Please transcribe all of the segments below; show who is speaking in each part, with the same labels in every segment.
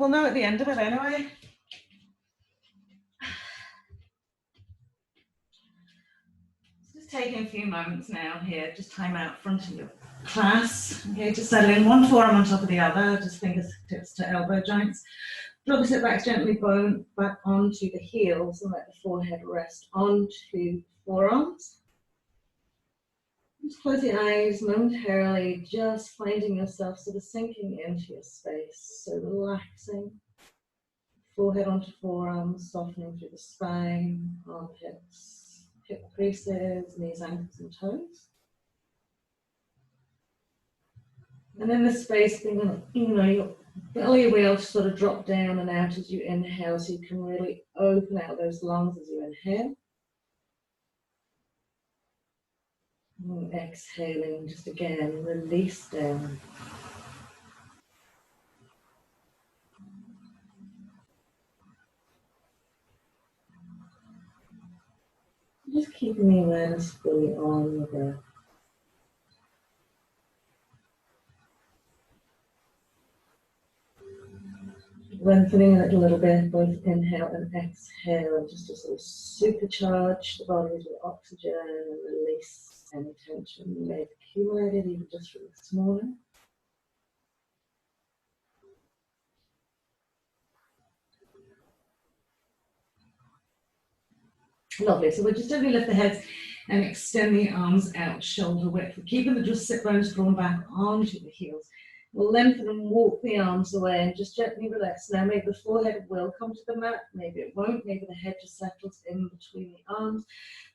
Speaker 1: We'll know at the end of it anyway. Just taking a few moments now here, just time out front of your class. Okay, just settling one forearm on top of the other, just fingertips to elbow joints. Drop the sit back gently, bone back onto the heels and let the forehead rest onto forearms. Just close your eyes momentarily, just finding yourself sort of sinking into your space. So relaxing, forehead onto forearms, softening through the spine, armpits, hip creases, knees, ankles, and toes. And in this space, your belly will sort of drop down and out as you inhale, so you can really open out those lungs as you inhale. And exhaling, just again, release down. Just keeping the awareness fully on the breath. Lengthening it a little bit, both inhale and exhale, just to sort of supercharge the body with oxygen and release any tension you may have accumulated even just from this morning. Lovely, so we're just going to lift the heads and extend the arms out shoulder width. We're keeping the just sit bones drawn back onto the heels. We'll lengthen and walk the arms away and just gently relax. Now maybe the forehead will come to the mat, maybe it won't, maybe the head just settles in between the arms.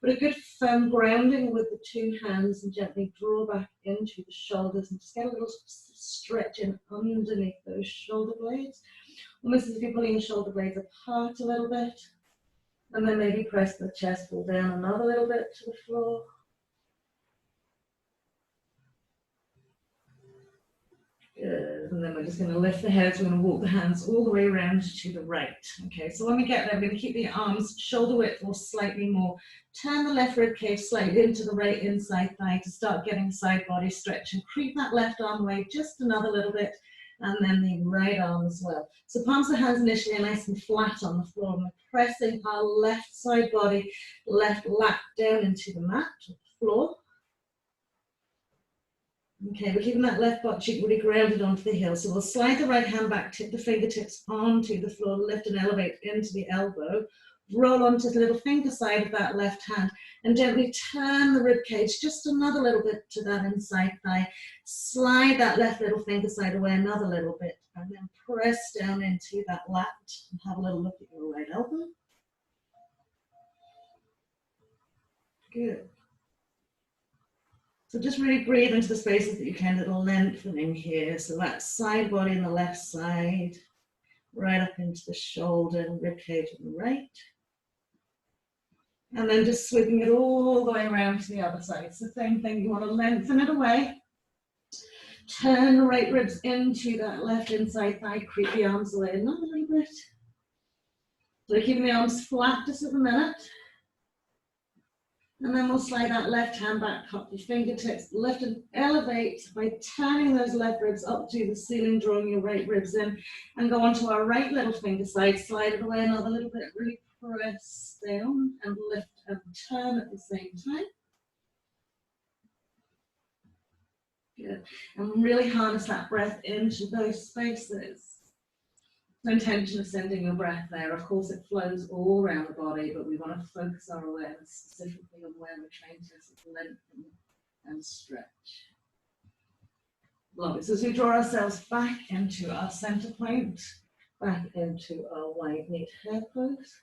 Speaker 1: But a good firm grounding with the two hands and gently draw back into the shoulders and just get a little stretch in underneath those shoulder blades. Almost as if you're pulling your shoulder blades apart a little bit. And then maybe press the chest ball down another little bit to the floor. Good. And then we're just going to lift the heads. We're going to walk the hands all the way around to the right. Okay, so when we get there, we're going to keep the arms shoulder width or slightly more. Turn the left rib cage slightly into the right inside thigh to start getting side body stretch, and creep that left arm away just another little bit, and then the right arm as well. So palms of the hands initially are nice and flat on the floor, and we're pressing our left side body, left lat down into the mat, or the floor. Okay, we're keeping that left butt cheek really grounded onto the heel. So we'll slide the right hand back, tip the fingertips onto the floor, lift and elevate into the elbow, roll onto the little finger side of that left hand, and gently turn the rib cage just another little bit to that inside thigh. Slide that left little finger side away another little bit, and then press down into that lat and have a little look at your right elbow. Good. So just really breathe into the spaces that you can, little lengthening here. So that side body on the left side, right up into the shoulder and rib cage on the right. And then just sweeping it all the way around to the other side. It's the same thing, you want to lengthen it away. Turn the right ribs into that left inside thigh, creep the arms away another little bit. So keeping the arms flat just at the minute. And then we'll slide that left hand back, cup your fingertips, lift and elevate by turning those left ribs up to the ceiling, drawing your right ribs in, and go onto our right little finger side, slide it away another little bit, really press down and lift and turn at the same time. Good. And really harness that breath into those spaces. The intention of sending your breath there, of course, it flows all around the body, but we want to focus our awareness specifically on where we're trying to lengthen and stretch. Lovely. So as we draw ourselves back into our center point, back into our wide knee hair pose.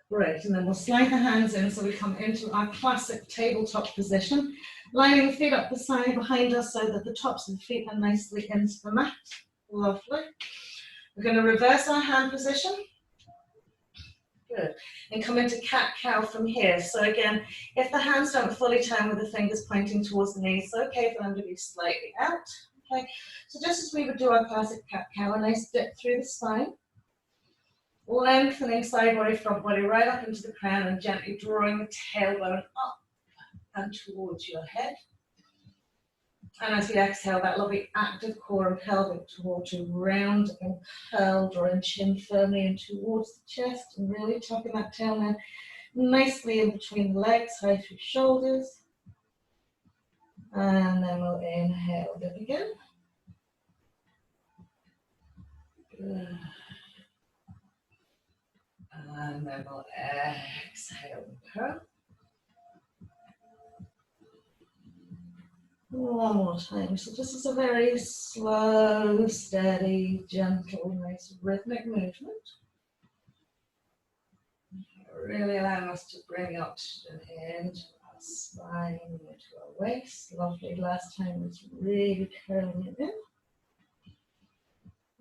Speaker 1: Great, and then we'll slide the hands in so we come into our classic tabletop position, lining the feet up the side behind us so that the tops of the feet are nicely into the mat. Lovely. We're going to reverse our hand position. Good. And come into cat-cow from here. So again, if the hands don't fully turn with the fingers pointing towards the knees, it's okay for them to be slightly out. Okay. So just as we would do our classic cat-cow, a nice dip through the spine. Lengthening side body, front body right up into the crown and gently drawing the tailbone up and towards your head. And as we exhale, that lovely active core and pelvic toward to round and curl, drawing chin firmly in towards the chest and really tucking that tailbone nicely in between the legs, high through shoulders. And then we'll inhale it again. Good. And then we'll exhale and curl. One more time. So this is a very slow, steady, gentle, nice rhythmic movement. Really allowing us to bring oxygen into our spine, into our waist. Lovely. Last time was really curling it in.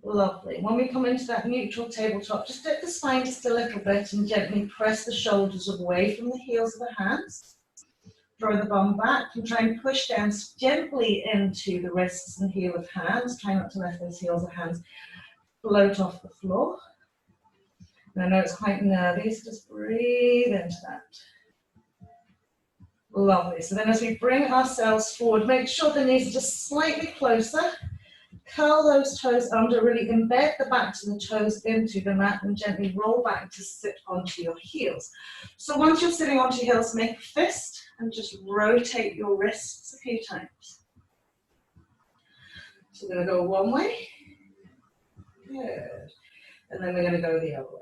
Speaker 1: Lovely. When we come into that neutral tabletop, just dip the spine just a little bit and gently press the shoulders away from the heels of the hands. Draw the bum back and try and push down gently into the wrists and heel of hands. Try not to let those heels of hands float off the floor. And I know it's quite nervy, so just breathe into that. Lovely. So then as we bring ourselves forward, make sure the knees are just slightly closer. Curl those toes under, really embed the backs of the toes into the mat and gently roll back to sit onto your heels. So once you're sitting onto your heels, make a fist and just rotate your wrists a few times. So we're going to go one way. Good. And then we're going to go the other way.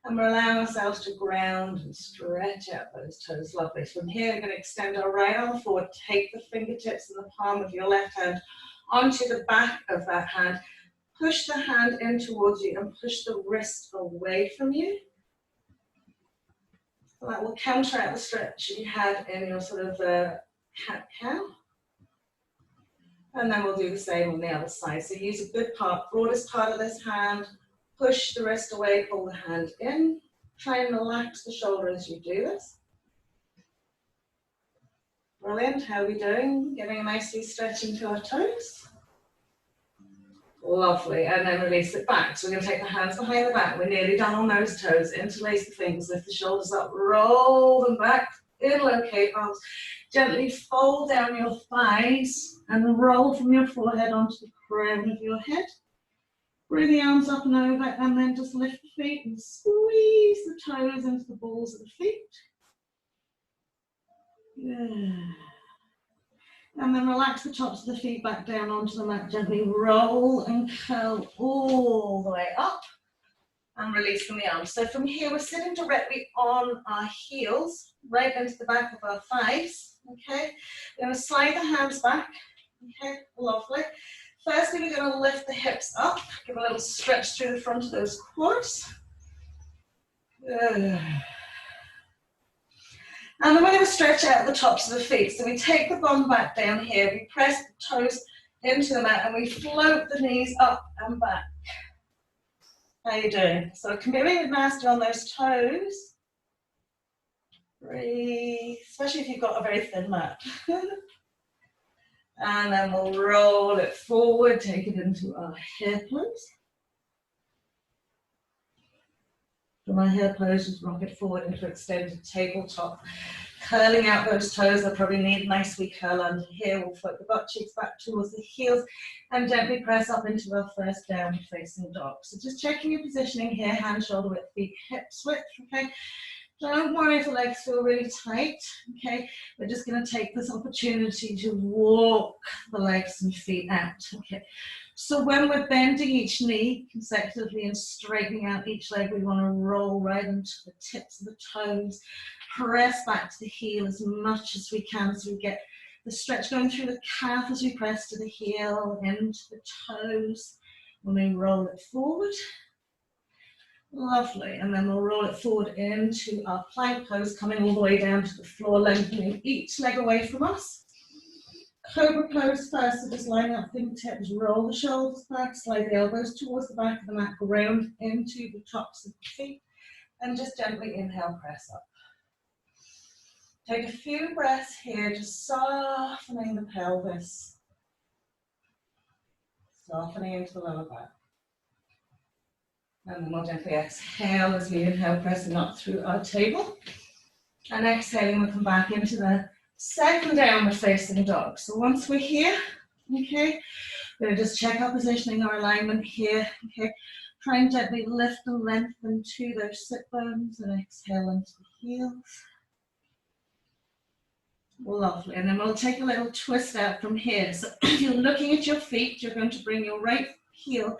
Speaker 1: And we're allowing ourselves to ground and stretch out those toes. Lovely. From here, we're going to extend our right arm forward. Take the fingertips and the palm of your left hand onto the back of that hand. Push the hand in towards you and push the wrist away from you. And that will counteract the stretch you had in your sort of cat-cow. And then we'll do the same on the other side. So use a good part, broadest part of this hand. Push the wrist away, pull the hand in. Try and relax the shoulder as you do this. Brilliant. How are we doing? Getting a nicely stretch into our toes. Lovely. And then release it back. So we're going to take the hands behind the back. We're nearly done on those toes. Interlace the fingers, lift the shoulders up, roll them back, interlocate arms. Gently fold down your thighs and roll from your forehead onto the crown of your head. Bring the arms up and over, and then just lift the feet and squeeze the toes into the balls of the feet. Yeah. And then relax the tops of the feet back down onto the mat. Gently roll and curl all the way up and release from the arms. So from here, we're sitting directly on our heels, right into the back of our thighs. Okay, we're going to slide the hands back. Okay, lovely. Firstly, we're going to lift the hips up, give a little stretch through the front of those quads. And then we're going to stretch out the tops of the feet. So we take the bum back down here, we press the toes into the mat and we float the knees up and back. How are you doing? So it can be a little bit nasty on those toes. Breathe, especially if you've got a very thin mat. And then we'll roll it forward, take it into our hair pose. From our hair pose, just rock it forward into extended tabletop. Curling out those toes, they'll probably need a nice wee curl under here. We'll float the butt cheeks back towards the heels and gently press up into our first downward facing dog. So just checking your positioning here, hand, shoulder width, feet, hips width, okay? Don't worry if the legs feel really tight, okay? We're just going to take this opportunity to walk the legs and feet out, okay? So when we're bending each knee consecutively and straightening out each leg, we want to roll right into the tips of the toes, press back to the heel as much as we can so we get the stretch going through the calf as we press to the heel, into the toes, when we roll it forward. Lovely, and then we'll roll it forward into our plank pose, coming all the way down to the floor, lengthening each leg away from us. Cobra pose first, so just line up fingertips, roll the shoulders back, slide the elbows towards the back of the mat, ground into the tops of the feet, and just gently inhale, press up. Take a few breaths here, just softening the pelvis, softening into the lower back. And then we'll gently exhale as we inhale, pressing up through our table. And exhaling, we'll come back into the second downward facing dog. So once we're here, okay, we're going to just check our positioning, our alignment here, okay. Try and gently lift and lengthen to those sit bones and exhale into the heels. Lovely, and then we'll take a little twist out from here. So if you're looking at your feet, you're going to bring your right heel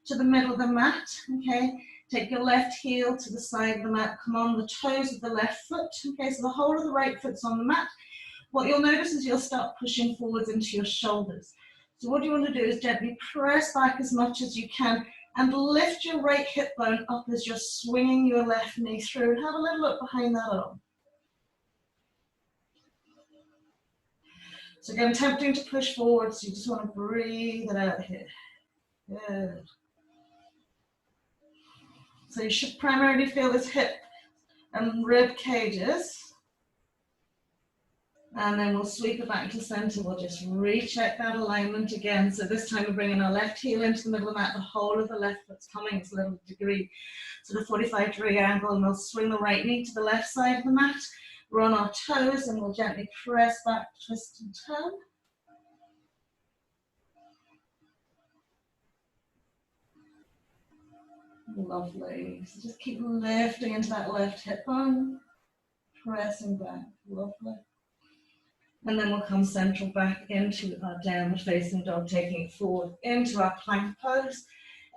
Speaker 1: to the middle of the mat, okay. Take your left heel to the side of the mat, come on the toes of the left foot, okay, so the whole of the right foot's on the mat. What you'll notice is you'll start pushing forwards into your shoulders. So what you want to do is gently press back as much as you can and lift your right hip bone up as you're swinging your left knee through. Have a little look behind that arm. So again, tempting to push forward, so you just want to breathe it out here. Good. So you should primarily feel this hip and rib cages. And then we'll sweep it back to center. We'll just recheck that alignment again. So this time we're bringing our left heel into the middle of the mat. The whole of the left foot's coming. It's a little degree, sort of 45-degree angle. And we'll swing the right knee to the left side of the mat. We're on our toes and we'll gently press back, twist and turn. Lovely. So just keep lifting into that left hip bone. Pressing back. Lovely. And then we'll come central back into our downward facing dog, taking it forward into our plank pose.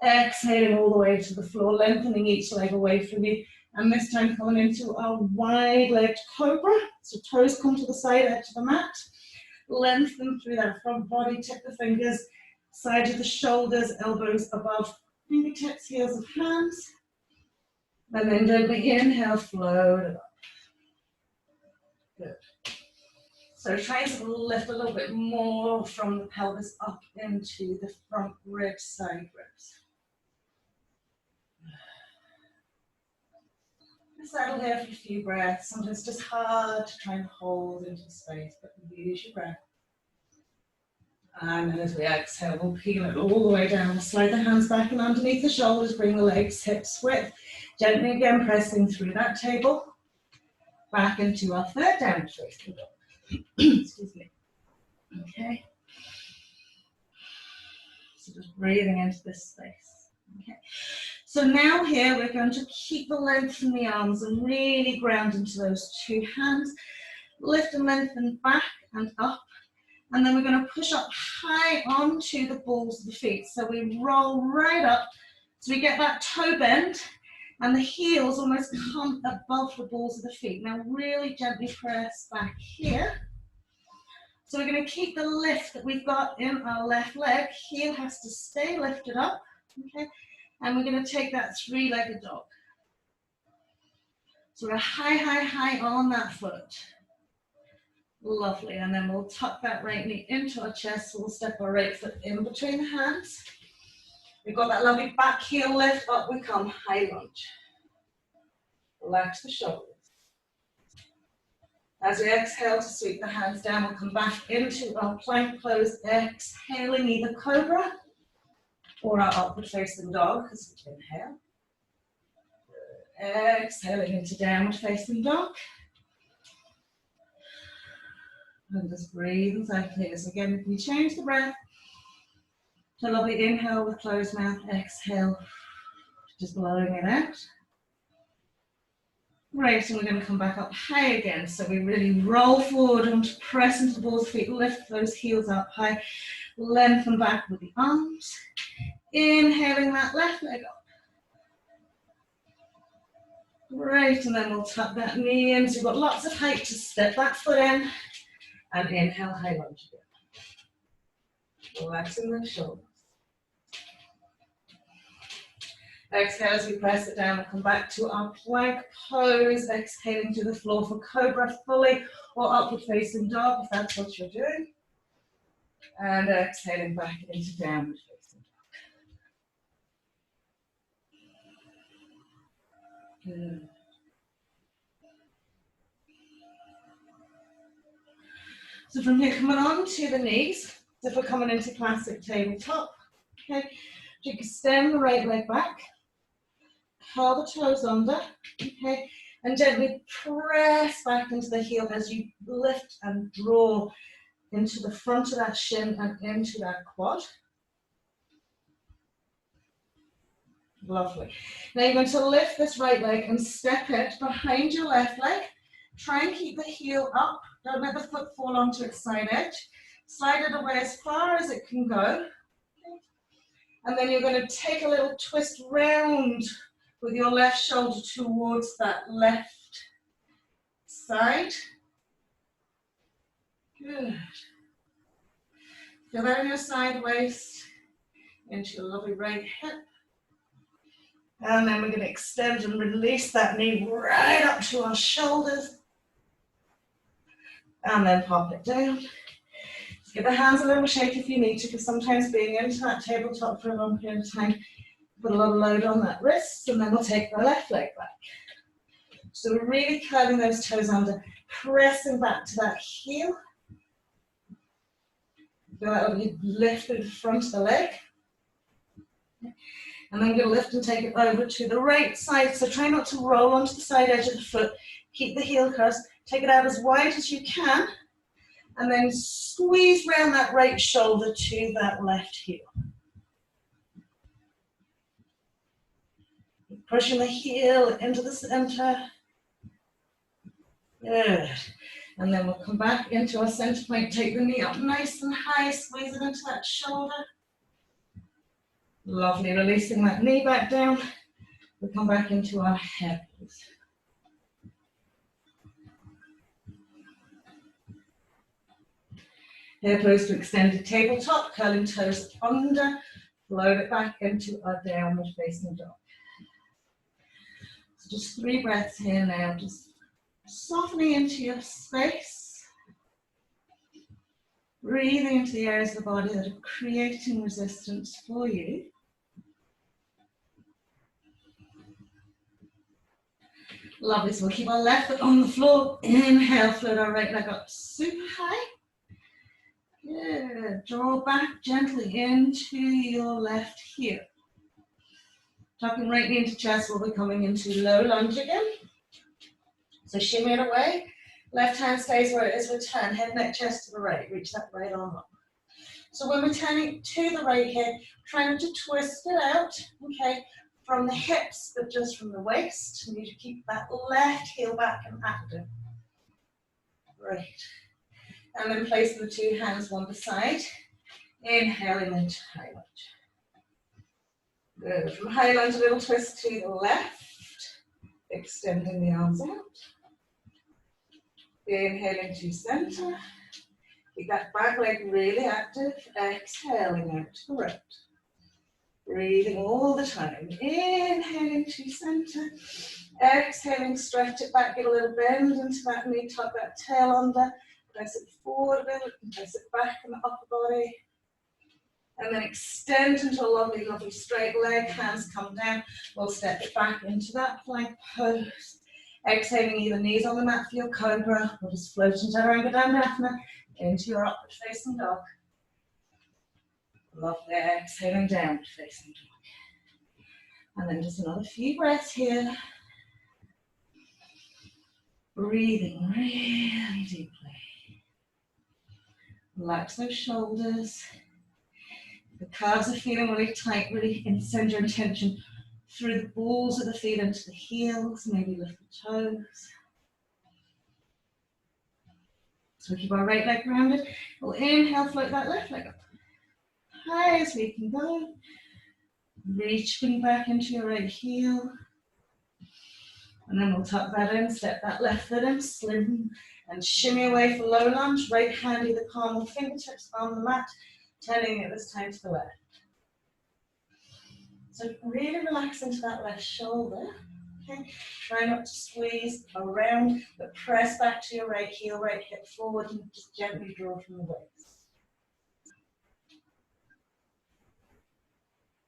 Speaker 1: Exhaling all the way to the floor, lengthening each leg away from you. And this time coming into our wide-legged Cobra. So toes come to the side edge of the mat. Lengthen through that front body, tip the fingers, side of the shoulders, elbows above fingertips, heels of hands. And then gently inhale, float it up. Good. So try to lift a little bit more from the pelvis up into the front ribs, side ribs. Settle here for a few breaths. Sometimes it's just hard to try and hold into space, but use your breath. And then as we exhale, we'll peel it all the way down. Slide the hands back and underneath the shoulders, bring the legs hips width. Gently again pressing through that table. Back into our third downward facing dog. Excuse me. Okay. So just breathing into this space. Okay. So now here we're going to keep the length in the arms and really ground into those two hands. Lift and lengthen back and up. And then we're going to push up high onto the balls of the feet. So we roll right up. So we get that toe bend and the heels almost come above the balls of the feet. Now really gently press back here. So we're going to keep the lift that we've got in our left leg. Heel has to stay lifted up. Okay. And we're going to take that three-legged dog. So we're high, high, high on that foot. Lovely. And then we'll tuck that right knee into our chest. So we'll step our right foot in between the hands. We've got that lovely back heel lift. Up we come, high lunge. Relax the shoulders. As we exhale to sweep the hands down, we'll come back into our plank pose, exhaling either Cobra or our upward facing dog as we inhale. Exhaling into downward facing dog. And just breathe inside here. So again, we change the breath to a lovely inhale with closed mouth, exhale, just blowing it out. Right, and we're going to come back up high again. So we really roll forward and press into the balls of the feet, lift those heels up high, lengthen back with the arms. Inhaling that left leg up. Right, and then we'll tuck that knee in. So you've got lots of height to step that foot in. And inhale, high lunge again. Relaxing the shoulders. Exhale as we press it down. We'll come back to our plank pose. Exhaling to the floor for Cobra fully or upward facing dog if that's what you're doing. And exhaling back into downward facing dog. Good. So from here, coming on to the knees. So if we're coming into classic tabletop, okay, you can extend the right leg back, curl the toes under, okay, And gently press back into the heel as you lift and draw into the front of that shin and into that quad. Lovely. Now you're going to lift this right leg and step it behind your left leg. Try and keep the heel up. Don't let the foot fall onto its side edge. Slide it away as far as it can go. And then you're going to take a little twist round with your left shoulder towards that left side. Good. Feel that in your side waist, into your lovely right hip. And then we're going to extend and release that knee right up to our shoulders. And then pop it down. Give the hands a little shake if you need to, because sometimes being into that tabletop for a long period of time, put a lot of load on that wrist, and then we'll take the left leg back. So we're really curling those toes under, pressing back to that heel. Feel that you lift through the front of the leg. And then you're going to lift and take it over to the right side. So try not to roll onto the side edge of the foot. Keep the heel crossed. Take it out as wide as you can. And then squeeze round that right shoulder to that left heel. Pushing the heel into the center. Good. And then we'll come back into our center point. Take the knee up nice and high. Squeeze it into that shoulder. Lovely, releasing that knee back down. We'll come back into our head. Here pose to extended tabletop, curling toes under, float it back into our downward facing dog. So just 3 breaths here now, just softening into your space. Breathing into the areas of the body that are creating resistance for you. Lovely, so we'll keep our left foot on the floor. Inhale, float our right leg up super high. Good, draw back gently into your left heel. Tucking right knee into chest, we'll be coming into low lunge again. So shimmy it away. Left hand stays where it is, return, head, neck, chest to the right. Reach that right arm up. So when we're turning to the right here, try not to twist it out, okay, from the hips, but just from the waist. You need to keep that left heel back and active. Great. And then place the 2 hands one beside. Inhaling into high lunge. Good. From high lunge, a little twist to the left. Extending the arms out. Inhaling to center. Keep that back leg really active. Exhaling out to the right. Breathing all the time. Inhaling to center. Exhaling, stretch it back, get a little bend into that knee, tuck that tail under. Press it forward a bit, press it back in the upper body. And then extend into a lovely, lovely straight leg. Hands come down. We'll step it back into that plank pose. Exhaling either knees on the mat for your Cobra, or just float into Chaturanga into your upward facing dog. Lovely, exhaling downward facing dog. And then just another few breaths here. Breathing really deeply. Relax those shoulders. The calves are feeling really tight, really send your intention through the balls of the feet into the heels, maybe lift the toes. So we keep our right leg grounded. We'll inhale, float that left leg up. High as we can go. Reaching back into your right heel. And then we'll tuck that in, step that left foot in, slim and shimmy away for low lunge. Right hand either palm or fingertips on the mat, turning it this time to the left. So really relax into that left shoulder. Okay, try not to squeeze around, but press back to your right heel, right hip forward, and just gently draw from the waist.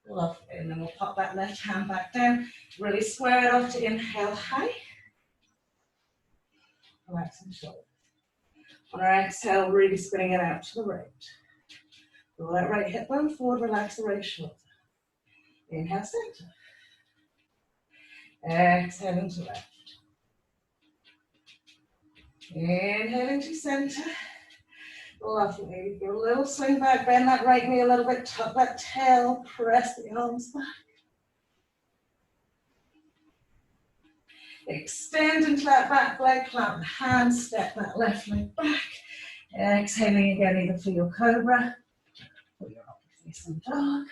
Speaker 1: Lovely, and then we'll pop that left hand back down, really square it off to inhale high. Relaxing shoulders. On our exhale, really spinning it out to the right. Roll that right hip bone forward, relax the right shoulder. Inhale, center. Exhaling to left. Inhaling to center. Lovely. Give a little swing back, bend that right knee a little bit, tuck that tail, press the arms back. Extend into that back leg, plant the hands, step that left leg back. Exhaling again, either for your Cobra or your upward facing dog.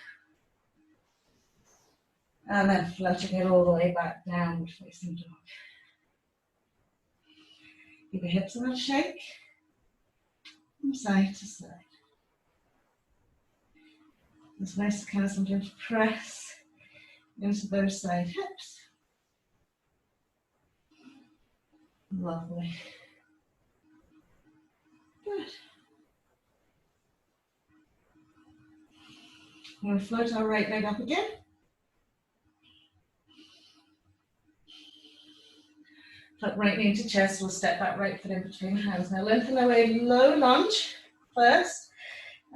Speaker 1: And then floating it all the way back, downward facing dog. Keep your hips a little shake from side to side. It's nice to kind of sometimes press into those side hips. Lovely. Good. I'm going to float our right leg up again. Tuck right knee into chest. We'll step that right foot in between hands. Now lengthen away, low lunge first.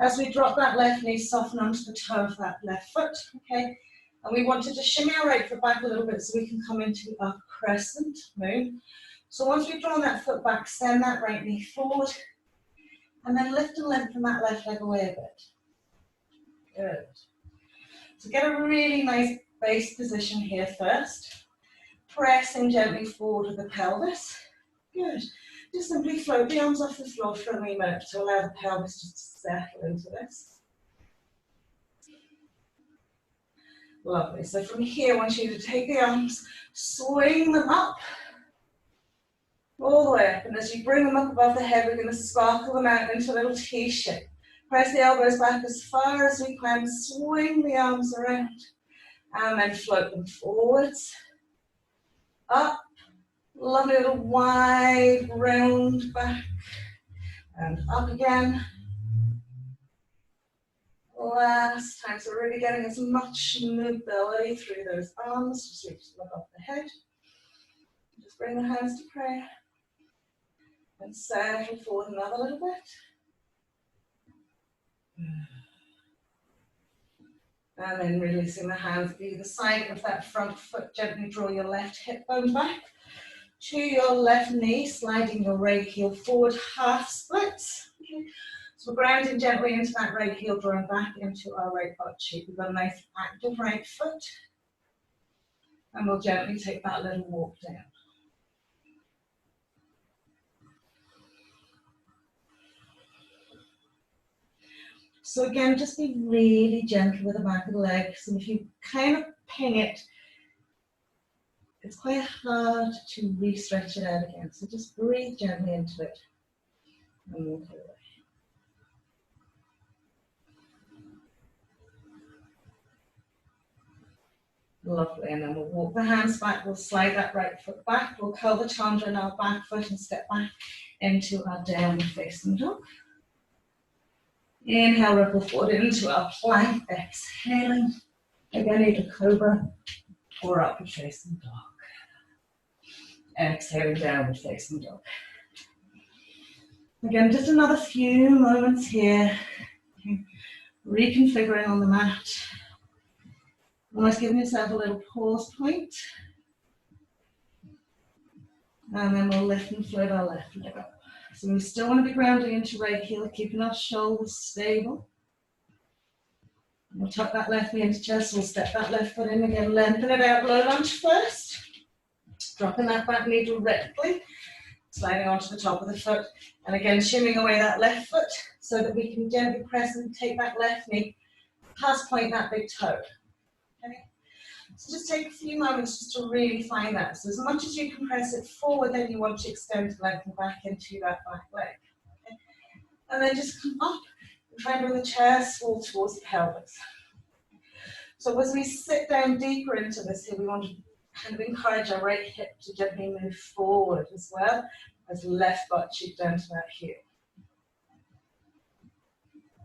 Speaker 1: As we drop that left knee, soften onto the toe of that left foot. Okay. And we want to just shimmy our right foot back a little bit so we can come into a crescent moon. So once we've drawn that foot back, send that right knee forward. And then lift and lengthen that left leg away a bit. Good. So get a really nice base position here first. Pressing gently forward with the pelvis. Good. Just simply float the arms off the floor for a wee minute to allow the pelvis just to settle into this. Lovely. So from here, I want you to take the arms, swing them up, all the way up. And as you bring them up above the head, we're going to sparkle them out into a little T shape. Press the elbows back as far as we can, swing the arms around, and then float them forwards, up, lovely little wide round back, and up again. Last time, so really getting as much mobility through those arms, just reach them above the head. Just bring the hands to prayer, and settle forward another little bit. And then releasing the hands either side of that front foot. Gently draw your left hip bone back to your left knee, sliding your right heel forward, half splits. Okay. So we're grounding gently into that right heel, drawing back into our right butt cheek. We've got a nice active right foot. And we'll gently take that little walk down. So again, just be really gentle with the back of the leg. So if you kind of ping it, it's quite hard to re-stretch it out again. So just breathe gently into it and walk it away. Lovely, and then we'll walk the hands back, we'll slide that right foot back, we'll curl the chandra in our back foot and step back into our downward facing dog. Inhale, ripple forward into our plank, exhaling. Again, either Cobra or upward facing dog. Exhaling, downward facing dog. Again, just another few moments here. Reconfiguring on the mat. Almost giving yourself a little pause point. And then we'll lift and float our left leg up. So we still want to be grounding into right heel, keeping our shoulders stable. We'll tuck that left knee into chest, we'll step that left foot in again, lengthen it out, low lunge first. Dropping that back knee directly, sliding onto the top of the foot. And again, shimmying away that left foot so that we can gently press and take that left knee, past point that big toe. Okay? So just take a few moments just to really find that. So as much as you can press it forward, then you want to extend to lengthen back into that back leg. Okay? And then just come up and try and bring the chest wall towards the pelvis. So as we sit down deeper into this here, we want to kind of encourage our right hip to gently move forward as well as left butt cheek down to that heel.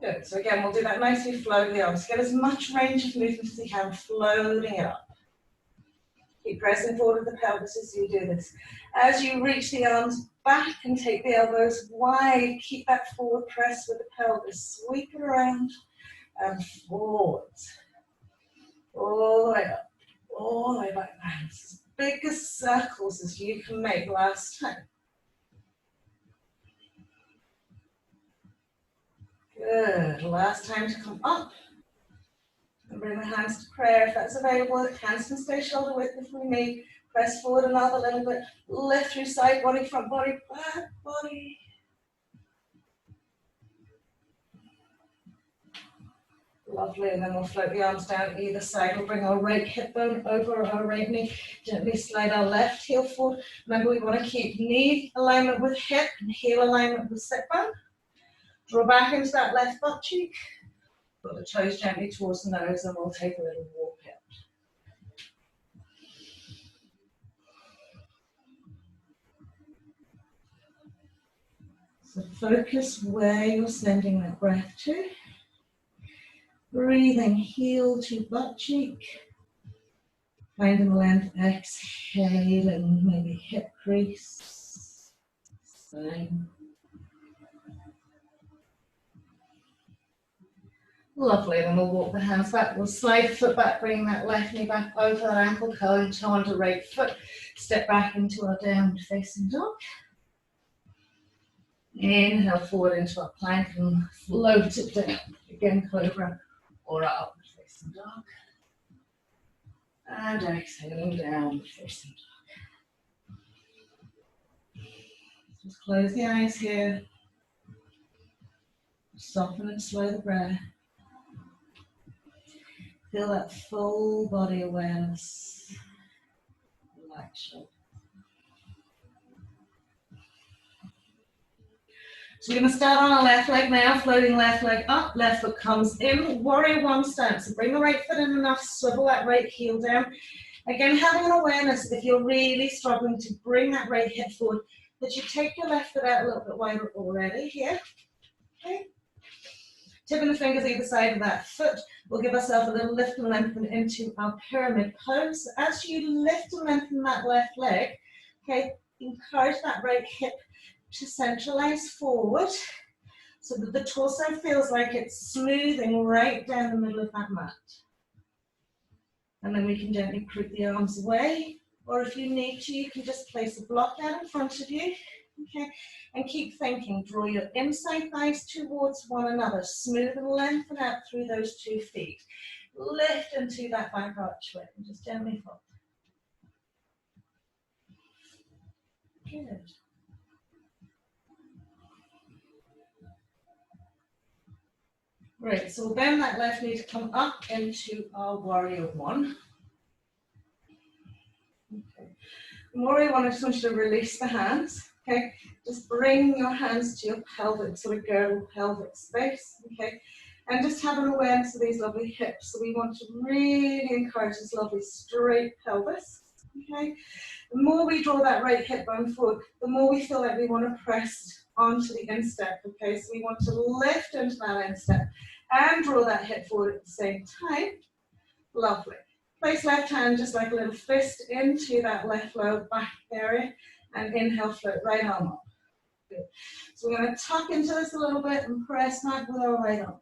Speaker 1: Good. So again, we'll do that nicely, float the arms. Get as much range of movement as you can, floating it up. Keep pressing forward with the pelvis as you do this. As you reach the arms back and take the elbows wide, keep that forward press with the pelvis. Sweep it around and forwards. All the way up, all the way back down. As big as circles as you can make last time. Good. Last time to come up. And bring the hands to prayer if that's available. Hands can stay shoulder width if we need. Press forward another little bit. Lift through side body, front body, back body. Lovely, and then we'll float the arms down either side. We'll bring our right hip bone over our right knee. Gently slide our left heel forward. Remember, we want to keep knee alignment with hip and heel alignment with sit bone. Draw back into that left butt cheek. Put the toes gently towards the nose, and we'll take a little walk out. So focus where you're sending that breath to. Breathing heel to butt cheek. Finding length, exhaling, maybe hip crease. Same. Lovely, then we'll walk the hands back. We'll slide the foot back, bringing that left knee back over that ankle, curling toe onto right foot. Step back into our downward facing dog. Inhale forward into our plank and float it down. Again, Cobra or our upward facing dog. And exhaling downward facing dog. Just close the eyes here. Soften and slow the breath. Feel that full body awareness. Relax shoulders. So we're going to start on our left leg now, floating left leg up, left foot comes in, warrior one stance. So bring the right foot in enough, swivel that right heel down. Again, having an awareness if you're really struggling to bring that right hip forward, that you take your left foot out a little bit wider already here. Okay. Tipping the fingers either side of that foot. We'll give ourselves a little lift and lengthen into our pyramid pose. As you lift and lengthen that left leg, okay, encourage that right hip to centralize forward so that the torso feels like it's smoothing right down the middle of that mat. And then we can gently creep the arms away, or if you need to, you can just place a block out in front of you. Okay, and keep thinking, draw your inside thighs towards one another, smooth and lengthen out through those 2 feet. Lift into that back archway and just gently fold. Good. Great, so we'll bend that left knee to come up into our warrior one. Okay. Warrior one, I just want you to release the hands. Okay, just bring your hands to your pelvic, sort of girdle pelvic space, okay, and just have an awareness of these lovely hips. So we want to really encourage this lovely straight pelvis, okay. The more we draw that right hip bone forward, the more we feel like we want to press onto the instep, okay, so we want to lift into that instep and draw that hip forward at the same time. Lovely. Place left hand just like a little fist into that left lower back area. And inhale, float right arm up. Good. So we're going to tuck into this a little bit and press back with our right arm.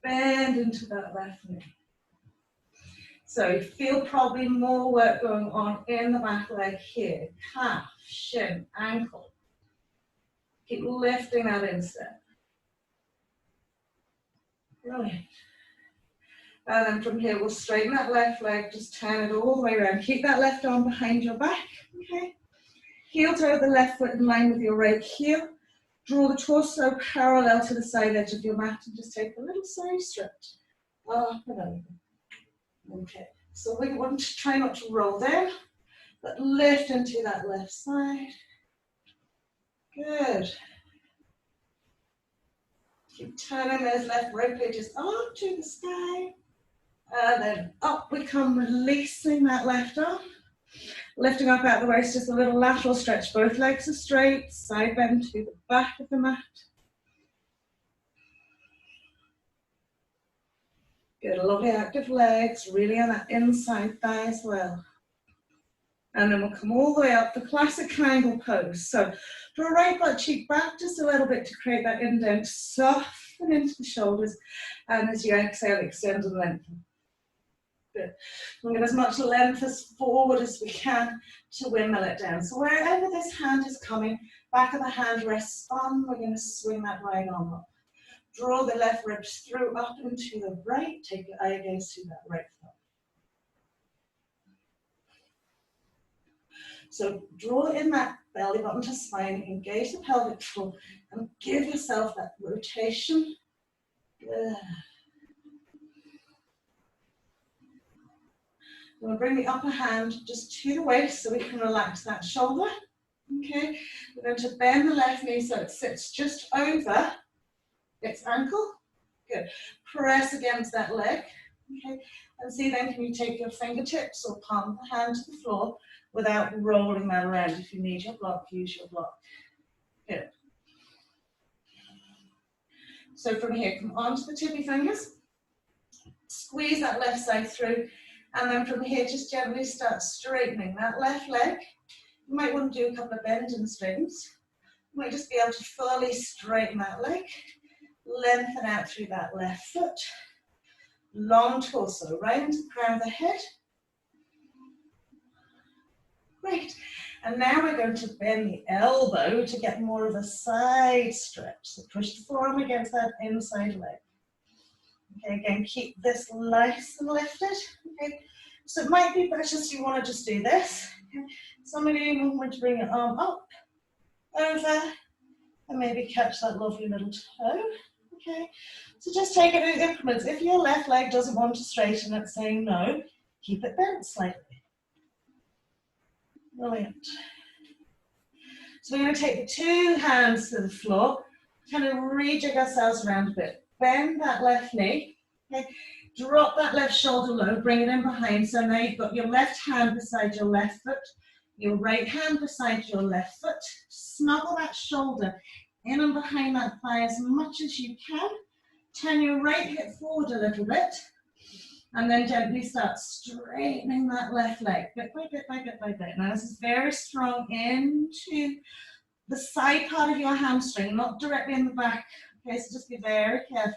Speaker 1: Bend into that left knee. So you feel probably more work going on in the back leg here. Calf, shin, ankle. Keep lifting that instep. Brilliant. And then from here, we'll straighten that left leg, just turn it all the way around. Keep that left arm behind your back, okay? Heel toe of the left foot in line with your right heel. Draw the torso parallel to the side edge of your mat and just take a little side stretch. Up and over. Okay, so we want to try not to roll down, but lift into that left side. Good. Keep turning those left rib cage up to the sky. And then up we come, releasing that left arm. Lifting up out the waist, just a little lateral stretch. Both legs are straight, side bend to the back of the mat. Good, lovely active legs, really on that inside thigh as well. And then we'll come all the way up, the classic triangle pose. So draw right butt cheek back just a little bit to create that indent, soften into the shoulders, and as you exhale, extend and lengthen. Good. We'll get as much length as forward as we can to windmill it down. So wherever this hand is coming, back of the hand rests on, we're going to swing that right arm up. Draw the left ribs through up into the right. Take your eye gaze to that right thumb. So draw in that belly button to spine, engage the pelvic floor, and give yourself that rotation. Good. We'll bring the upper hand just to the waist so we can relax that shoulder. Okay, we're going to bend the left knee so it sits just over its ankle. Good. Press against that leg. Okay, and see then, can you take your fingertips or palm of the hand to the floor without rolling that around? If you need your block, use your block. Good. So from here, come onto the tippy fingers, squeeze that left side through, and then from here, just gently start straightening that left leg. You might want to do a couple of bends and straightens. You might just be able to fully straighten that leg, lengthen out through that left foot, long torso, right into the crown of the head. Great. And now we're going to bend the elbow to get more of a side stretch. So push the forearm against that inside leg. Okay, again, keep this nice and lifted. Okay, so it might be better if you want to just do this. Okay. Some of you want to bring your arm up, over, and maybe catch that lovely little toe. Okay, so just take it in increments. If your left leg doesn't want to straighten, it's saying no, keep it bent slightly. Brilliant. So we're going to take the two hands to the floor, kind of rejig ourselves around a bit. Bend that left knee, okay. Drop that left shoulder low, bring it in behind. So now you've got your left hand beside your left foot, your right hand beside your left foot. Snuggle that shoulder in and behind that thigh as much as you can. Turn your right hip forward a little bit, and then gently start straightening that left leg, bit by bit by bit by bit. Now this is very strong into the side part of your hamstring, not directly in the back. Okay, so just be very careful.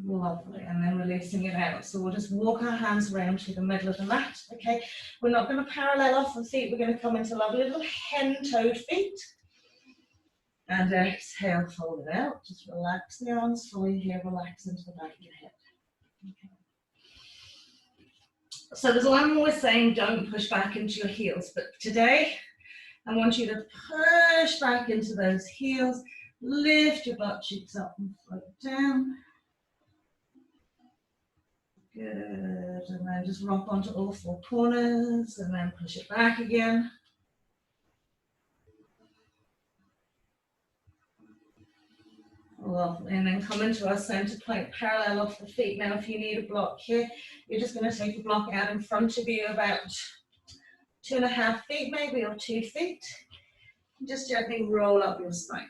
Speaker 1: Lovely, and then releasing it out. So we'll just walk our hands around to the middle of the mat. Okay, we're not going to parallel off the feet. We're going to come into lovely little hen-toed feet. And exhale, fold it out. Just relax the arms fully here, relax into the back of your head. Okay. So there's one more saying, don't push back into your heels, but today I want you to push back into those heels, lift your butt cheeks up and float down. Good, and then just rock onto all four corners and then push it back again. Lovely, and then come into our center point, parallel off the feet. Now if you need a block here, you're just going to take a block out in front of you about 2.5 feet maybe, or 2 feet. Just gently roll up your spine.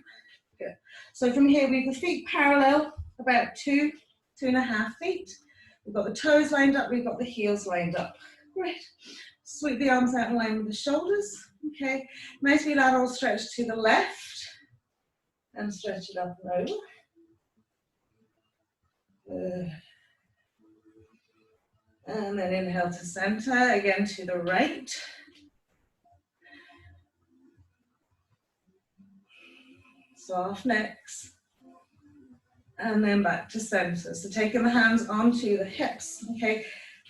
Speaker 1: Good. So from here, we've the feet parallel, about 2.5 feet. We've got the toes lined up, we've got the heels lined up. Great. Sweep the arms out in line with the shoulders. Okay. Nice bilateral stretch to the left. And stretch it up and over. Good. And then inhale to center, again to the right. Soft necks. And then back to center. So taking the hands onto the hips, okay?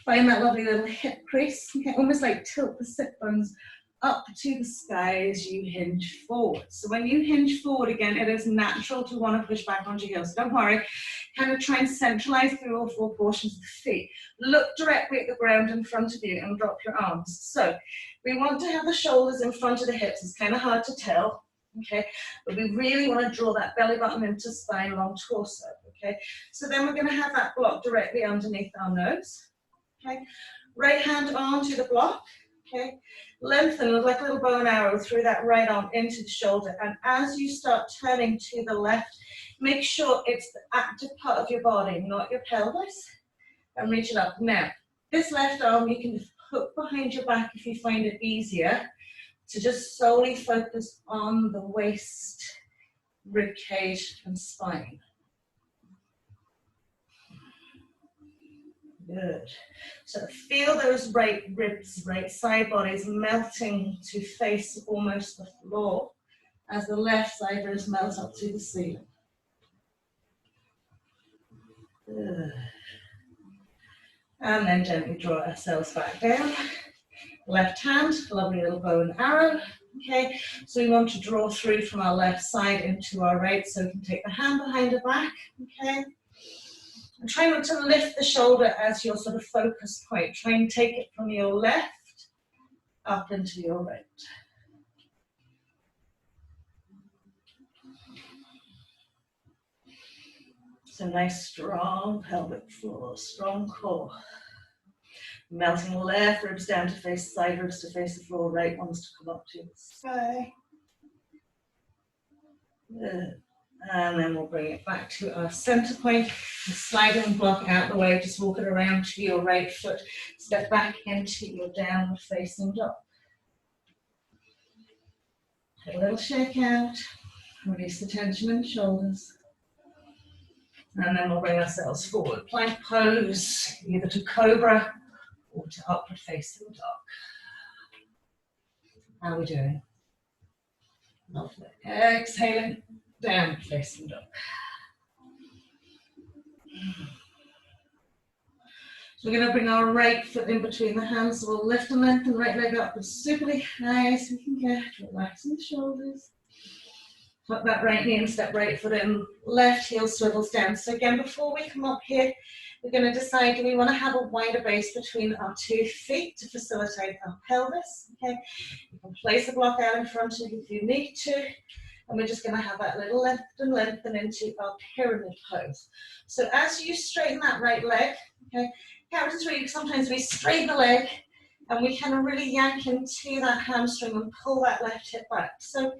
Speaker 1: Find that lovely little hip crease, okay? Almost like tilt the sit bones up to the sky as you hinge forward. So when you hinge forward again, it is natural to want to push back onto your heels. Don't worry, kind of try and centralize through all four portions of the feet. Look directly at the ground in front of you and drop your arms. So we want to have the shoulders in front of the hips. It's kind of hard to tell, okay? But we really want to draw that belly button into spine, long torso, okay? So then we're going to have that block directly underneath our nose, okay? Right hand onto the block. Okay, lengthen, look like a little bow and arrow through that right arm into the shoulder. And as you start turning to the left, make sure it's the active part of your body, not your pelvis. And reach it up. Now, this left arm you can hook behind your back if you find it easier to just solely focus on the waist, rib cage, and spine. Good. So feel those right ribs, right side bodies melting to face almost the floor as the left side ribs melt up to the ceiling. Good. And then gently draw ourselves back down. Left hand, lovely little bow and arrow. Okay, so we want to draw through from our left side into our right, so we can take the hand behind the back. Okay. And try not to lift the shoulder as your sort of focus point. Try and take it from your left up into your right. So nice strong pelvic floor, strong core. Melting left ribs down to face side ribs to face the floor, right ones to come up to the sky. Good. And then we'll bring it back to our center point. Sliding block out the way, just walk it around to your right foot. Step back into your downward facing dog. Have a little shake out. Release the tension in the shoulders. And then we'll bring ourselves forward. Plank pose, either to Cobra or to upward facing dog. How are we doing? Lovely. Exhaling, downward facing dog. So we're going to bring our right foot in between the hands. So we'll lift and lengthen the right leg up as super high as we can get. Relaxing the shoulders. Tuck that right knee and step right foot in. Left heel swivels down. So again, before we come up here, we're going to decide, do we want to have a wider base between our 2 feet to facilitate our pelvis? Okay. You can place a block out in front of you if you need to. And we're just going to have that little lengthen into our pyramid pose. So as you straighten that right leg, okay, count to 3, sometimes we straighten the leg and we can really yank into that hamstring and pull that left hip back. So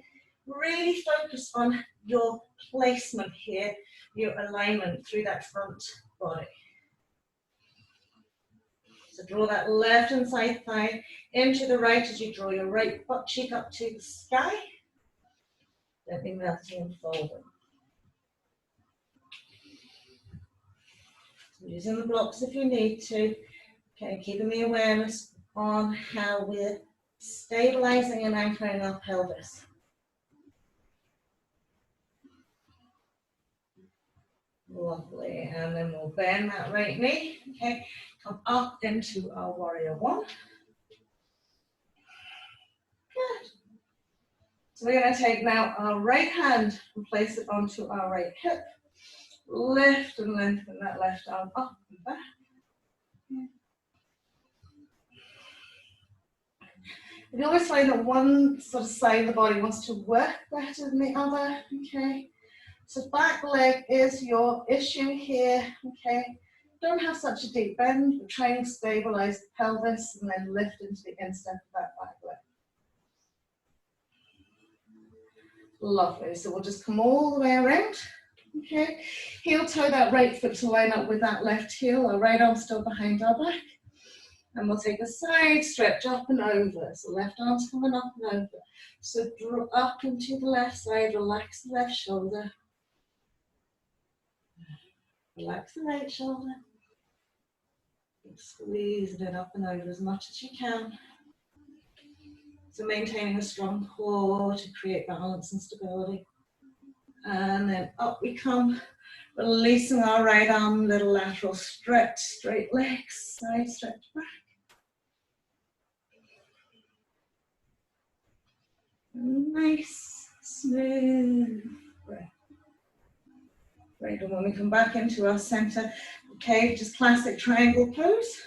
Speaker 1: really focus on your placement here, your alignment through that front body. So draw that left and side thigh into the right as you draw your right butt cheek up to the sky. Gently melting and folding. So using the blocks if you need to. Okay, keeping the awareness on how we're stabilizing and anchoring our pelvis. Lovely, and then we'll bend that right knee. Okay, come up into our warrior one. Good. So we're going to take now our right hand and place it onto our right hip. Lift and lengthen that left arm up and back. You always find that one sort of side of the body wants to work better than the other. Okay. So back leg is your issue here, okay? Don't have such a deep bend, but try and stabilize the pelvis and then lift into the instep of that back leg. Lovely, so we'll just come all the way around, okay? Heel toe that right foot to line up with that left heel, our right arm still behind our back. And we'll take a side stretch up and over, so left arm's coming up and over. So draw up into the left side, relax the left shoulder. Relax the right shoulder. Squeeze it up and over as much as you can. So maintaining a strong core to create balance and stability. And then up we come, releasing our right arm, little lateral stretch, straight legs, side stretch back. Nice, smooth breath. Great, and when we come back into our center, okay, just classic triangle pose.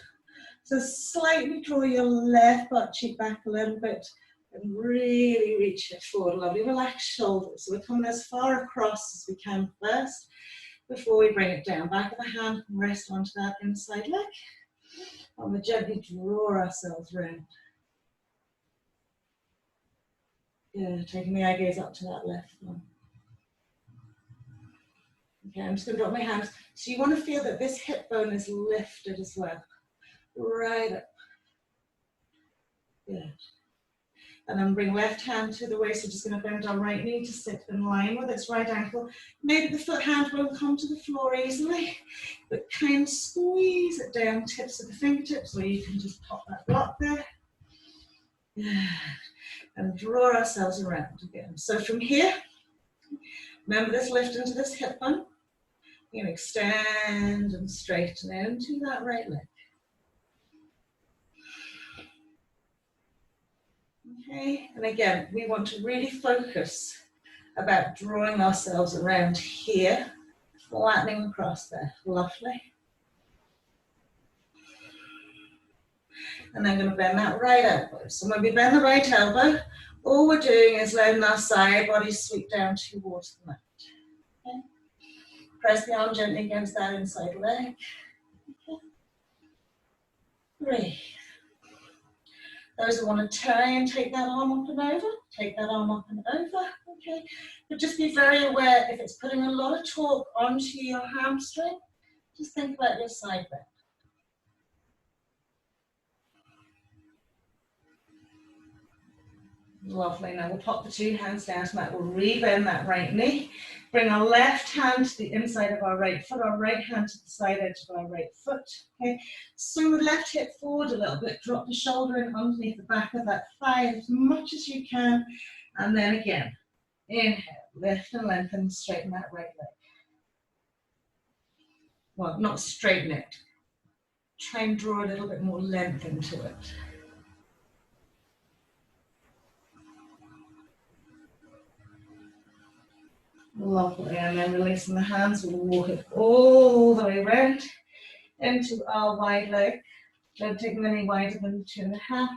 Speaker 1: So slightly draw your left butt cheek back a little bit and really reach it forward. Lovely, relaxed shoulders. So we're coming as far across as we can first before we bring it down. Back of the hand and rest onto that inside leg. And we gently draw ourselves round. Good, taking the eye gaze up to that left one. Okay, I'm just going to drop my hands. So you want to feel that this hip bone is lifted as well. Right up. Good. And then bring left hand to the waist. We're just going to bend our right knee to sit in line with its right ankle. Maybe the foot hand will come to the floor easily. but kind of squeeze it down, tips of the fingertips, or you can just pop that block there. And draw ourselves around again. So from here, remember this lift into this hip bone. You can extend and straighten into that right leg. Okay, and again, we want to really focus about drawing ourselves around here, flattening across there. Lovely. And I'm going to bend that right elbow. So when we bend the right elbow, all we're doing is letting our side body sweep down towards the mat. Okay. Press the arm gently against that inside leg. Okay. Breathe. Those who want to try and take that arm up and over, take that arm up and over. Okay. But just be very aware if it's putting a lot of torque onto your hamstring, just think about your side bend. Lovely. Now we'll pop the two hands down to that. We'll re-bend that right knee. Bring our left hand to the inside of our right foot, our right hand to the side edge of our right foot. Okay. Swing the left hip forward a little bit. Drop the shoulder in underneath the back of that thigh as much as you can. And then again, inhale, lift and lengthen, straighten that right leg. Well, not straighten it. Try and draw a little bit more length into it. Lovely, and then releasing the hands, we'll walk it all the way around into our wide leg. Don't take them any wider than 2.5.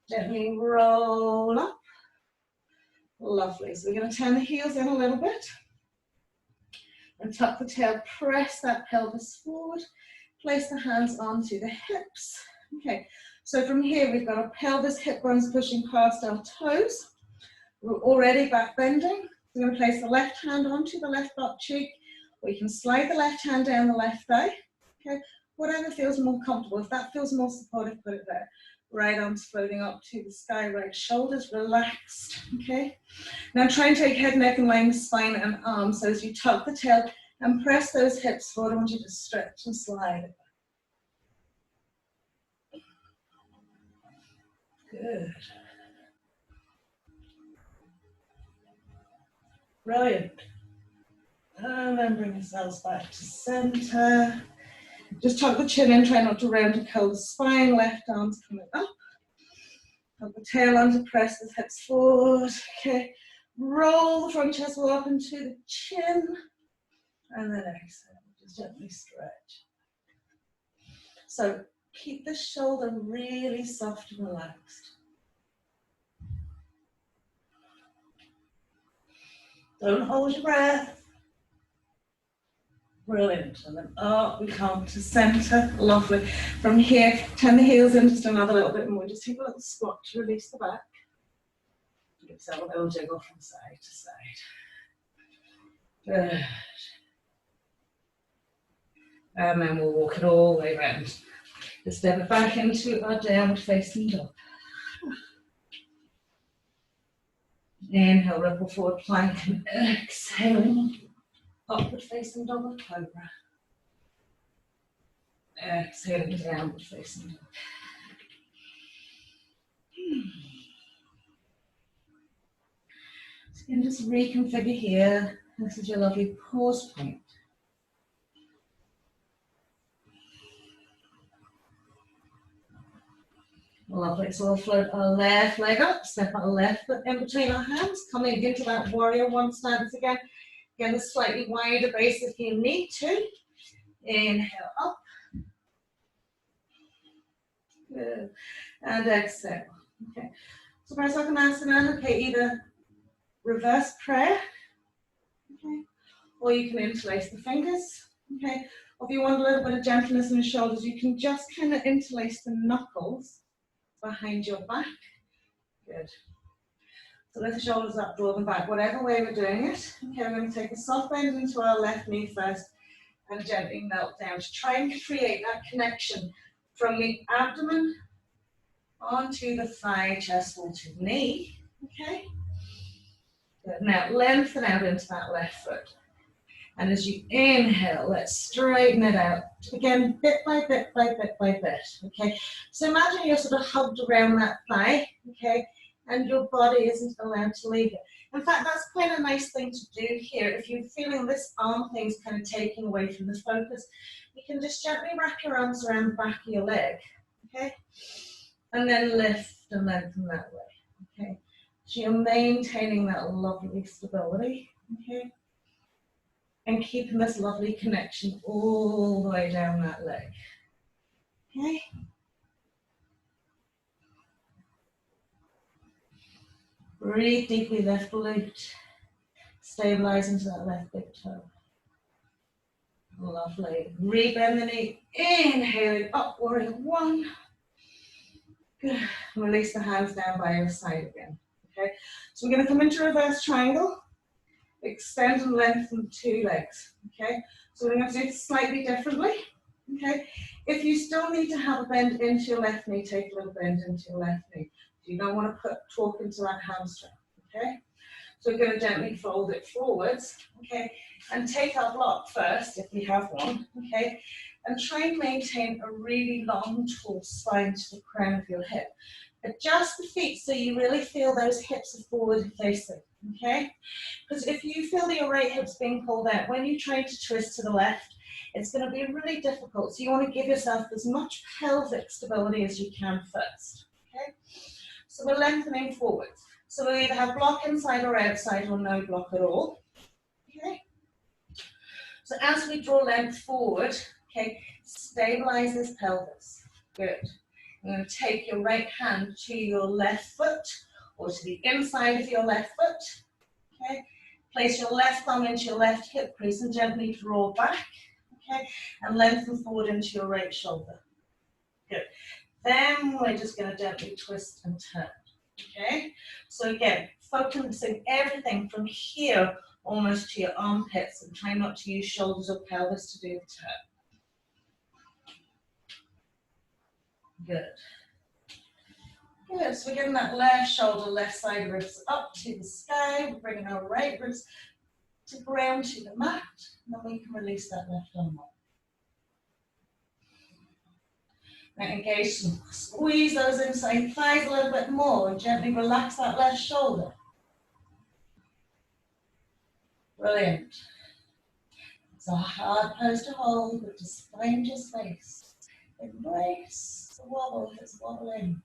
Speaker 1: Gently roll up. Lovely, so we're going to turn the heels in a little bit and tuck the tail, press that pelvis forward, place the hands onto the hips. Okay, so from here we've got our pelvis, hip bones pushing past our toes. We're already back bending. We're going to place the left hand onto the left butt cheek, or you can slide the left hand down the left thigh. Okay, whatever feels more comfortable. If that feels more supportive, put it there. Right arms floating up to the sky, right shoulders relaxed. Okay, now try and take head, neck, and length, spine, and arms. So as you tuck the tail and press those hips forward, I want you to stretch and slide it back. Good. Brilliant. And then bring yourselves back to center. Just tuck the chin in, try not to round and curl the spine, left arm's coming up. Tuck the tail under, press the hips forward. Okay, roll the front chest well up into the chin. And then exhale, just gently stretch. So keep the shoulder really soft and relaxed. Don't hold your breath. Brilliant. And then up we come to center. Lovely. From here, turn the heels in just another little bit more. Just take a little squat to release the back. Give yourself a little jiggle from side to side. Good. And then we'll walk it all the way around. Just step it back into our downward facing dog. Inhale, ripple forward plank, and exhale, upward facing dog or cobra. Exhaling, downward facing dog. So you can just reconfigure here. This is your lovely pause point. Lovely, so we'll float our left leg up, step our left foot in between our hands, coming into that warrior one stance again. Again, a slightly wider base if you need to. Inhale up. Good. And exhale. Okay. So Prasarkanasana, okay, either reverse prayer, okay, or you can interlace the fingers, okay. Or if you want a little bit of gentleness in the shoulders, you can just kind of interlace the knuckles behind your back. Good. So lift the shoulders up, draw them back, whatever way we're doing it. Okay, we're going to take a soft bend into our left knee first and gently melt down to try and create that connection from the abdomen onto the thigh, chest wall to knee. Okay. Good. Now lengthen out into that left foot. And as you inhale, let's straighten it out Again, bit by bit by bit by bit, okay? So imagine you're sort of hugged around that thigh, okay? And your body isn't allowed to leave it. In fact, that's quite a nice thing to do here. If you're feeling this arm thing's kind of taking away from the focus, you can just gently wrap your arms around the back of your leg, okay? And then lift and lengthen that way, okay? So you're maintaining that lovely stability, okay? And keeping this lovely connection all the way down that leg, okay? Breathe deeply, left glute. Stabilize into that left big toe. Lovely. Rebend the knee. Inhaling up, warrior one. Good. Release the hands down by your side again. Okay. So we're going to come into reverse triangle. Extend and lengthen two legs. Okay. So we're going to do it slightly differently. Okay. If you still need to have a bend into your left knee, take a little bend into your left knee. You don't want to put torque into that hamstring. Okay. So we're going to gently fold it forwards, okay, and take our block first, if we have one, okay, and try and maintain a really long, tall spine to the crown of your hip. Adjust the feet so you really feel those hips are forward facing, okay, because if you feel that your right hip's being pulled out, when you try to twist to the left, it's going to be really difficult, so you want to give yourself as much pelvic stability as you can first, okay. So we're lengthening forwards. So we'll either have block inside or outside or no block at all. Okay. So as we draw length forward, okay, stabilize this pelvis. Good. You're going to take your right hand to your left foot or to the inside of your left foot. Okay. Place your left thumb into your left hip crease and gently draw back. Okay. And lengthen forward into your right shoulder. Good. Then we're just going to gently twist and turn. Okay, so again, focusing everything from here almost to your armpits and try not to use shoulders or pelvis to do the turn. Good. Good, so we're getting that left shoulder, left side ribs up to the sky. We're bringing our right ribs to ground to the mat. And then we can release that left arm up. Now engage and squeeze those inside thighs a little bit more and gently relax that left shoulder. Brilliant. It's a hard pose to hold, but just find your space. Embrace the wobble if it's wobbling.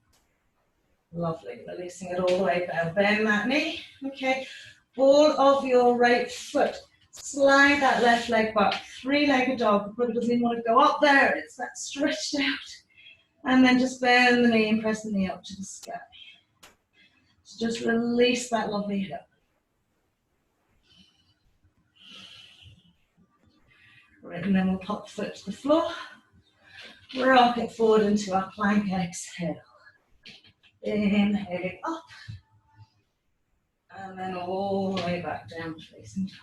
Speaker 1: Lovely. Releasing it all the way down. Bend that knee. Okay. Ball of your right foot. Slide that left leg back. Three-legged dog. But it doesn't even want to go up there. It's that stretched out. And then just bend the knee and press the knee up to the sky. So just release that lovely hip. Right, and then we'll pop the foot to the floor. Rock it forward into our plank. Exhale. Inhaling up. And then all the way back down, facing dog.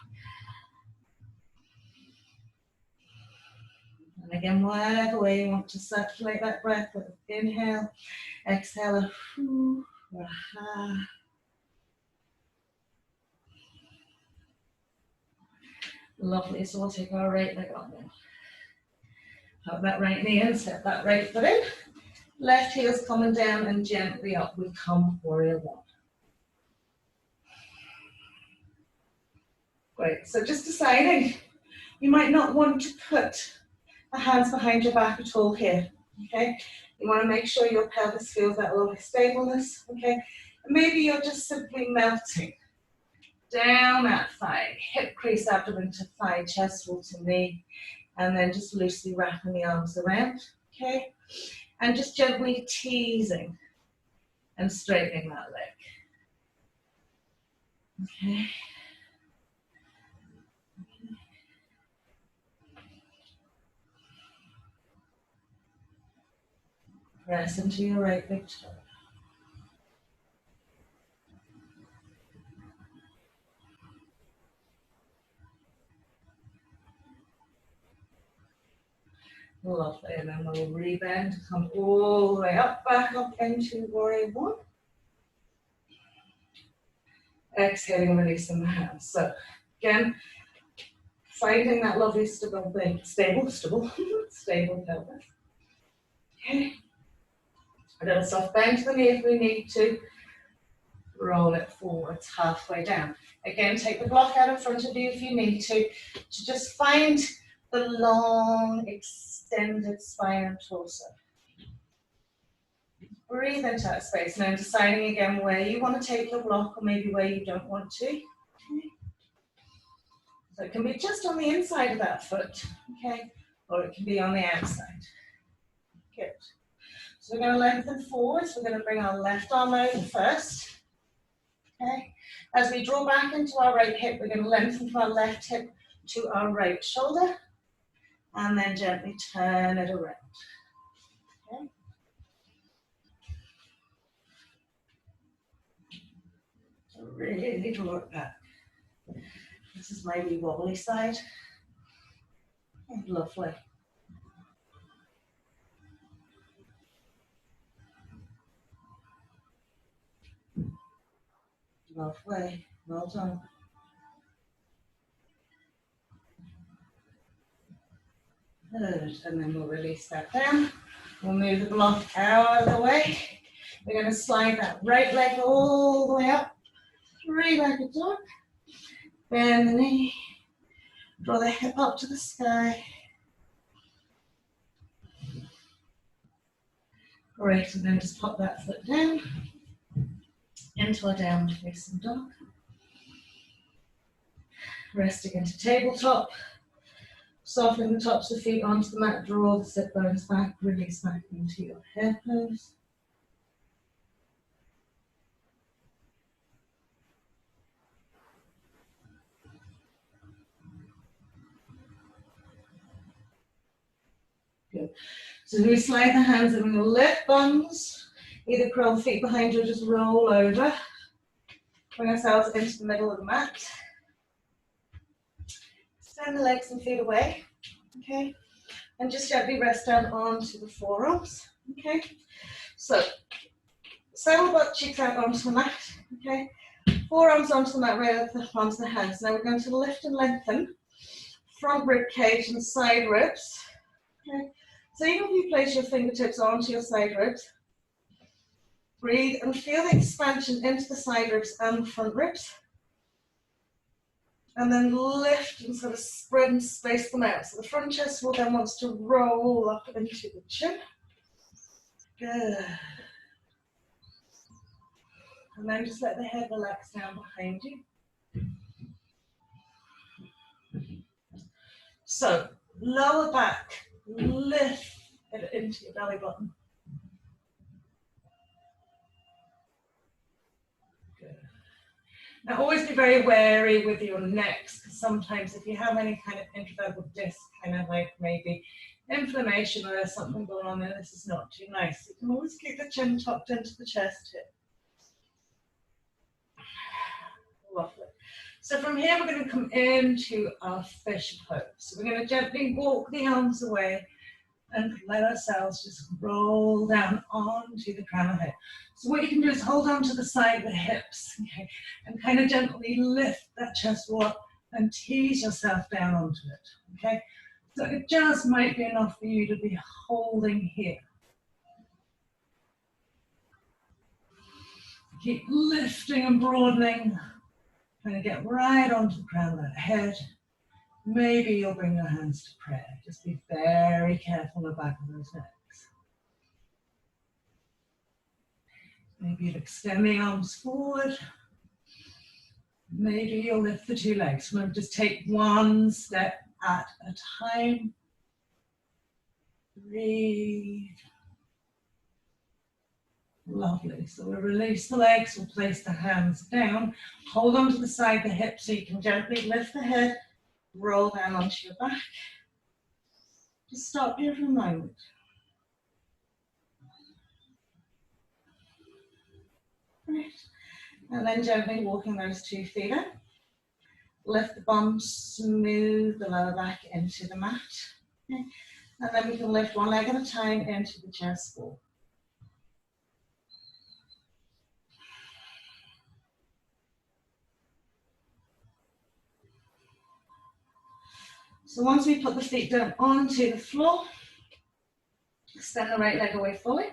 Speaker 1: And again, whatever way you want to circulate that breath with inhale, exhale, lovely. So we'll take our right leg on now. Hug that right knee in, step that right foot in. Left heel's coming down and gently up. We come warrior one. Great. So just deciding, you might not want to put the hands behind your back at all here, okay? You want to make sure your pelvis feels that lovely stableness, okay? And maybe you're just simply melting down that thigh, hip crease abdomen to thigh, chest wall to knee, and then just loosely wrapping the arms around, okay? And just gently teasing and straightening that leg, okay? Press into your right big toe. Lovely, and then we'll rebend, come all the way up, back up into warrior one. Exhaling, releasing the hands. So again, Finding that lovely stable pelvis. Okay. A little soft bend to the knee if we need to. Roll it forwards halfway down. Again, take the block out in front of you if you need to just find the long, extended spine and torso. Breathe into that space. Now deciding again where you want to take your block or maybe where you don't want to. Okay. So it can be just on the inside of that foot, okay, or it can be on the outside. Good. So we're going to lengthen forwards. We're going to bring our left arm over first. Okay. As we draw back into our right hip, we're going to lengthen from our left hip to our right shoulder, and then gently turn it around. Okay. So really draw it back. This is my wee wobbly side. And lovely. Lovely. Well done. Good. And then we'll release that down. We'll move the block out of the way. We're going to slide that right leg all the way up. Three-legged dog. Bend the knee. Draw the hip up to the sky. Great. And then just pop that foot down into our downward facing dog. Resting into tabletop. Softening the tops of the feet onto the mat. Draw the sit bones back. Release back into your head pose. Good. So we slide the hands and we're going to lift bums. Either curl the feet behind you or just roll over. Bring ourselves into the middle of the mat. Extend the legs and feet away. Okay. And just gently rest down onto the forearms. Okay. So saddle butt cheeks out onto the mat. Okay. Forearms onto the mat, right onto the hands. Now we're going to lift and lengthen front rib cage and side ribs. Okay. So even if you place your fingertips onto your side ribs, breathe and feel the expansion into the side ribs and the front ribs. And then lift and sort of spread and space them out. So the front chest will then wants to roll up into the chin. Good. And then just let the head relax down behind you. So lower back, lift it into your belly button. Good. Now always be very wary with your necks, because sometimes if you have any kind of intervertebral disc, kind of like maybe inflammation or there's something going on there, this is not too nice. You can always keep the chin tucked into the chest here. Lovely. So from here we're going to come into our fish pose. So we're going to gently walk the arms away and let ourselves just roll down onto the crown of the head. So what you can do is hold on to the side of the hips, okay, and kind of gently lift that chest wall up and tease yourself down onto it, okay? So it just might be enough for you to be holding here. Keep lifting and broadening. Kind of get right onto the crown of that head. Maybe you'll bring your hands to prayer. Just be very careful on the back of those necks. Maybe you'll extend the arms forward. Maybe you'll lift the two legs. Remember, just take one step at a time. Breathe. Lovely. So we'll release the legs, we'll place the hands down. Hold on to the side of the hip so you can gently lift the head, roll down onto your back. Just stop here for a moment. Right. And then gently walking those 2 feet up. Lift the bum, smooth the lower back into the mat. Okay. And then we can lift one leg at a time into the chest ball. So once we put the feet down onto the floor, extend the right leg away fully.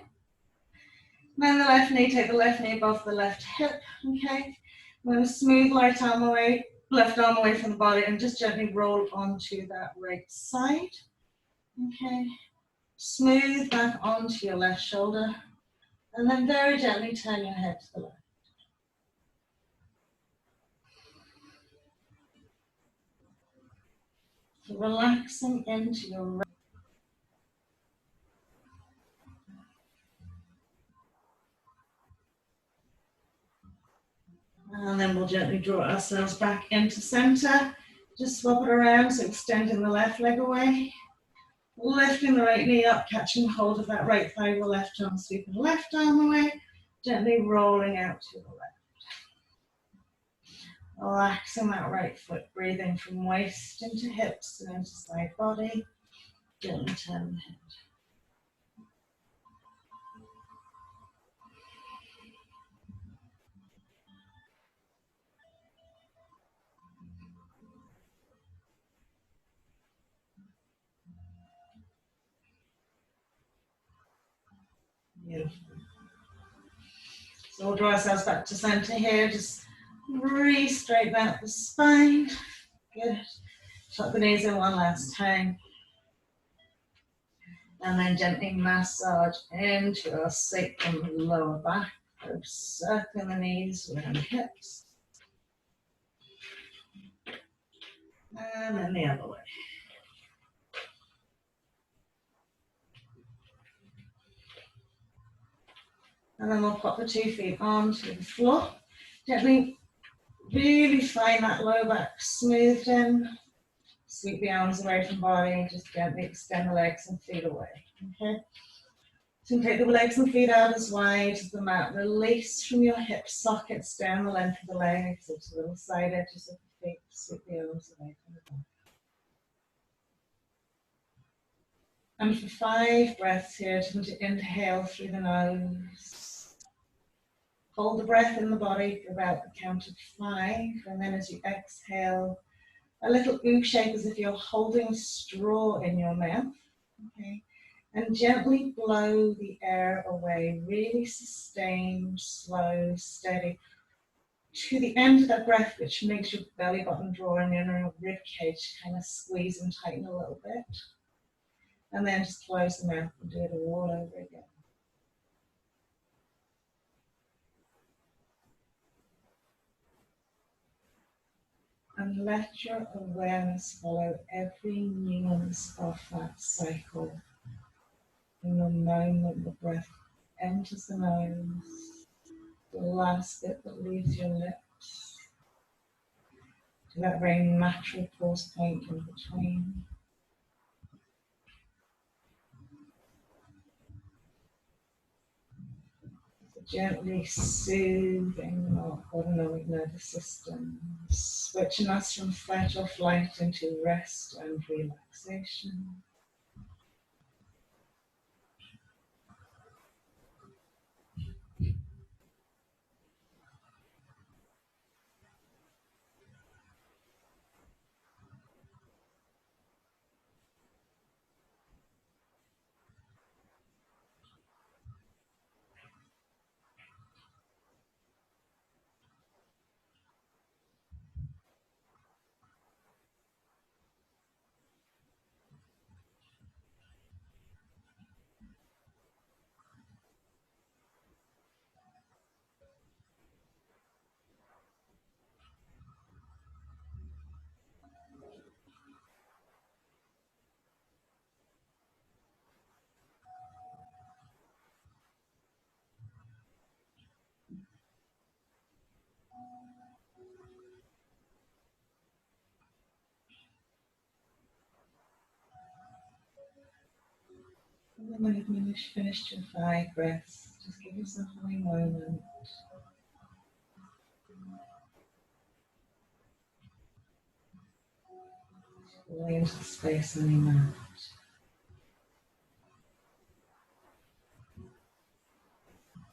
Speaker 1: Bend the left knee, take the left knee above the left hip, okay? I'm going to smooth left arm away from the body and just gently roll onto that right side, okay? Smooth back onto your left shoulder and then very gently turn your head to the left. So relaxing into your right. And then we'll gently draw ourselves back into center. Just swap it around, so extending the left leg away. Lifting the right knee up, catching hold of that right thigh with the left arm, sweeping the left arm away, gently rolling out to the left. Relaxing that right foot, breathing from waist into hips and into side body. Gently turn the head. Beautiful. So we'll draw ourselves back to center here. Just re-straighten out the spine. Good. Tuck the knees in one last time. And then gently massage into your sacrum lower back. Circling the knees around the hips. And then the other way. And then we'll pop the 2 feet onto the floor. Gently really find that low back smoothed in. Sweep the arms away from body. Just gently extend the legs and feet away. Okay. So take the legs and feet out as wide as the mat. Release from your hip sockets down the length of the legs into the little side edges of the feet. Sweep the arms away from the body. And for 5 breaths here, just to inhale through the nose. Hold the breath in the body for about the count of 5. And then as you exhale, a little ooh shape as if you're holding a straw in your mouth. Okay. And gently blow the air away, really sustained, slow, steady, to the end of that breath, which makes your belly button draw in your rib cage kind of squeeze and tighten a little bit. And then just close the mouth and do it all over again. And let your awareness follow every nuance of that cycle. In the moment the breath enters the nose, the last bit that leaves your lips, to that very natural pause point in between. So gently soothing our autonomic nervous system, switching us from fight or flight into rest and relaxation. And then when you've finished your 5 breaths, just give yourself a moment. Lay into the space on your mat.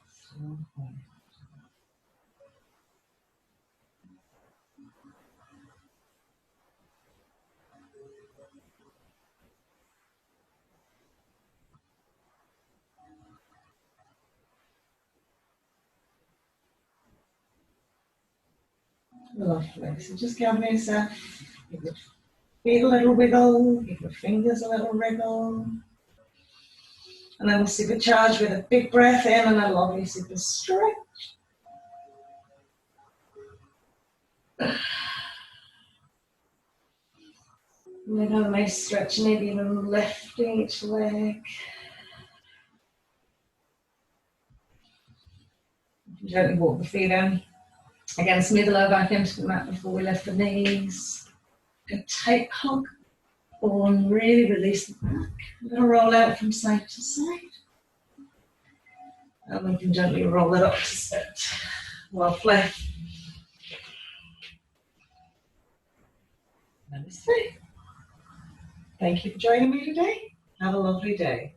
Speaker 1: So quiet. Lovely. So just give yourself, give your feet a little wiggle, give your fingers a little wriggle. And then we'll supercharge with a big breath in and a lovely super stretch. And then have a nice stretch, maybe even lifting each leg. Gently walk the feet in. Again, smooth the lower back into the mat before we lift the knees. A tight hug. And really release the back. We're going to roll out from side to side. And we can gently roll it up to sit. Lovely. Namaste. Thank you for joining me today. Have a lovely day.